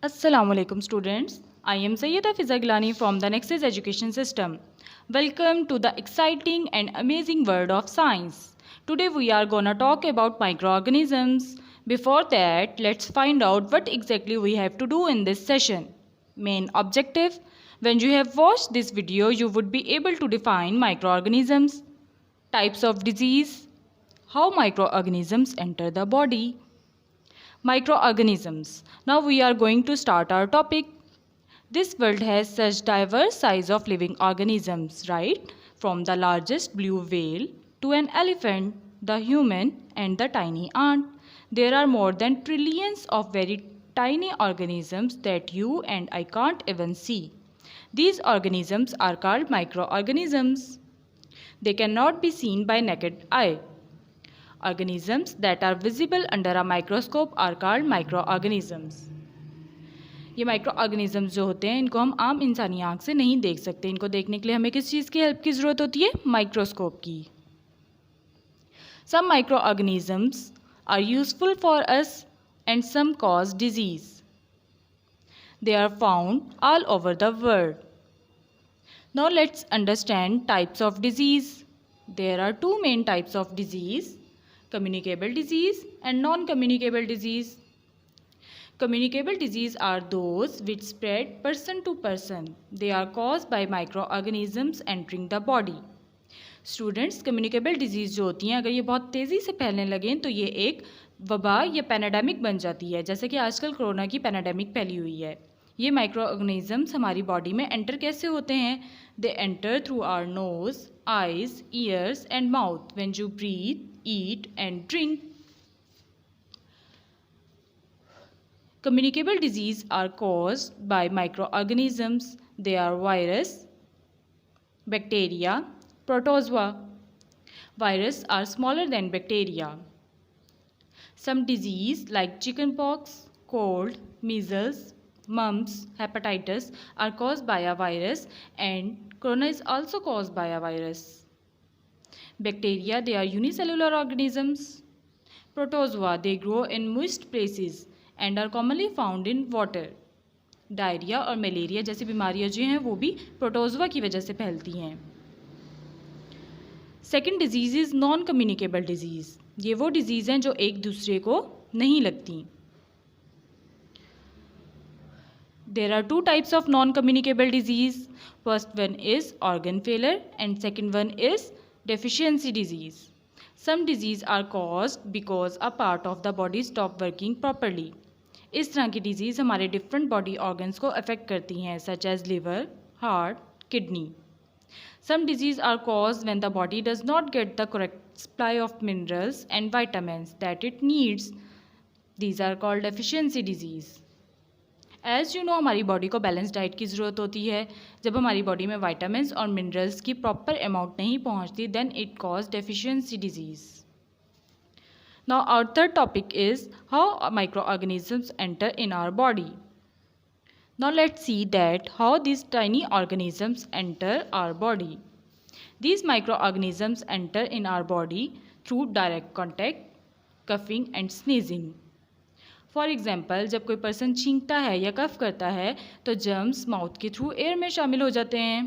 Assalamualaikum students. I am Sayyida Fiza Gilani from the Nexus Education System. Welcome to the exciting and amazing world of science. Today we are gonna talk about microorganisms. Before that, let's find out what exactly we have to do in this session. Main objective: when you have watched this video, you would be able to define microorganisms, types of disease, how microorganisms enter the body. Microorganisms. Now we are going to start our topic. This world has such diverse size of living organisms, right? From the largest blue whale to an elephant, the human and the tiny ant. There are more than trillions of very tiny organisms that you and I can't even see. These organisms are called microorganisms. They cannot be seen by naked eye. Organisms that are visible under a microscope are called microorganisms. ये micro organisms जो होते हैं इनको हम आम इंसानी आँख से नहीं देख सकते. इनको देखने के लिए हमें किस चीज़ की हेल्प की ज़रूरत होती है? माइक्रोस्कोप की. Some microorganisms are useful for us and some cause disease. They are found all over the world. Now let's understand types of disease. There are two main types of disease: communicable disease and non-communicable disease. Communicable disease are those which spread person to person. They are caused by microorganisms entering the body. Students, communicable disease जो होती हैं अगर ये बहुत तेज़ी से फैलने लगें तो ये एक वबा या पैनाडेमिक बन जाती है, जैसे कि आजकल कोरोना की पैनाडेमिक फैली हुई है. ये माइक्रोऑर्गेनिजम्स हमारी बॉडी में एंटर कैसे होते हैं? They enter through our nose, eyes, ears and mouth when you breathe, eat and drink. Communicable disease are caused by microorganisms. They are virus, bacteria, protozoa. Viruses are smaller than bacteria. Some disease like chickenpox, cold, measles, mumps, hepatitis are caused by a virus, and corona is also caused by a virus. Bacteria, they are unicellular organisms. Protozoa, they grow in moist places and are commonly found in water. Diarrhoea और malaria जैसी बीमारियां जो हैं वो भी protozoa की वजह से फैलती हैं. Second disease is non communicable disease. ये वो डिजीज़ हैं जो एक दूसरे को नहीं लगती. There are two types of non-communicable disease. First one is organ failure and second one is deficiency disease. Some disease are caused because a part of the body stop working properly. इस तरह की disease हमारे different body organs को affect करती हैं, such as liver, heart, kidney. Some disease are caused when the body does not get the correct supply of minerals and vitamins that it needs. These are called deficiency disease. As you know हमारी body को balance diet की ज़रूरत होती है. जब हमारी body में vitamins और मिनरल्स की प्रॉपर अमाउंट नहीं पहुंचती then it cause deficiency disease. Now our third topic is how micro organisms enter in our body. Now let's see that how this tiny organisms enter our body. These microorganisms enter in our body through direct contact, coughing and sneezing. For example, जब कोई person छींकता है या कफ करता है तो germs mouth के through air में शामिल हो जाते हैं.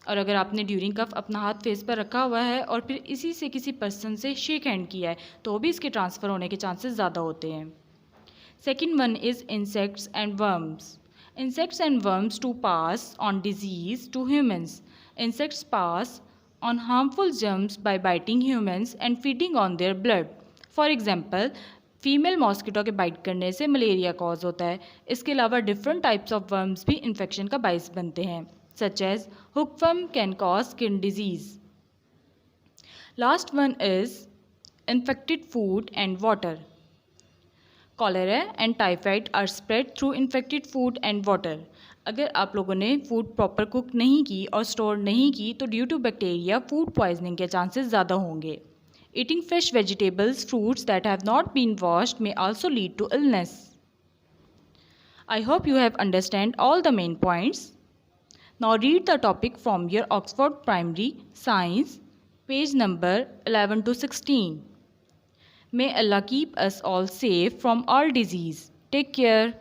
और अगर आपने ड्यूरिंग कफ अपना हाथ फेस पर रखा हुआ है और फिर इसी से किसी पर्सन से शेक हैंड किया है तो भी इसके ट्रांसफ़र होने के चांसेस ज़्यादा होते हैं. Second one is insects and worms. Insects and worms to pass on disease to humans. Insects pass on harmful germs by biting humans and feeding on their blood. For example, female mosquito के bite करने से malaria cause होता है. इसके अलावा different types of worms भी infection का बाइस बनते हैं, such as hookworm can cause skin disease. Last one is infected food and water. Cholera and typhoid are spread through infected food and water. अगर आप लोगों ने फूड प्रॉपर कुक नहीं की और स्टोर नहीं की तो due to bacteria food poisoning के चांसेस ज़्यादा होंगे. Eating fresh vegetables, fruits that have not been washed may also lead to illness. I hope you have understand all the main points. Now read the topic from your Oxford Primary Science, page number 11 to 16. May Allah keep us all safe from all disease. Take care.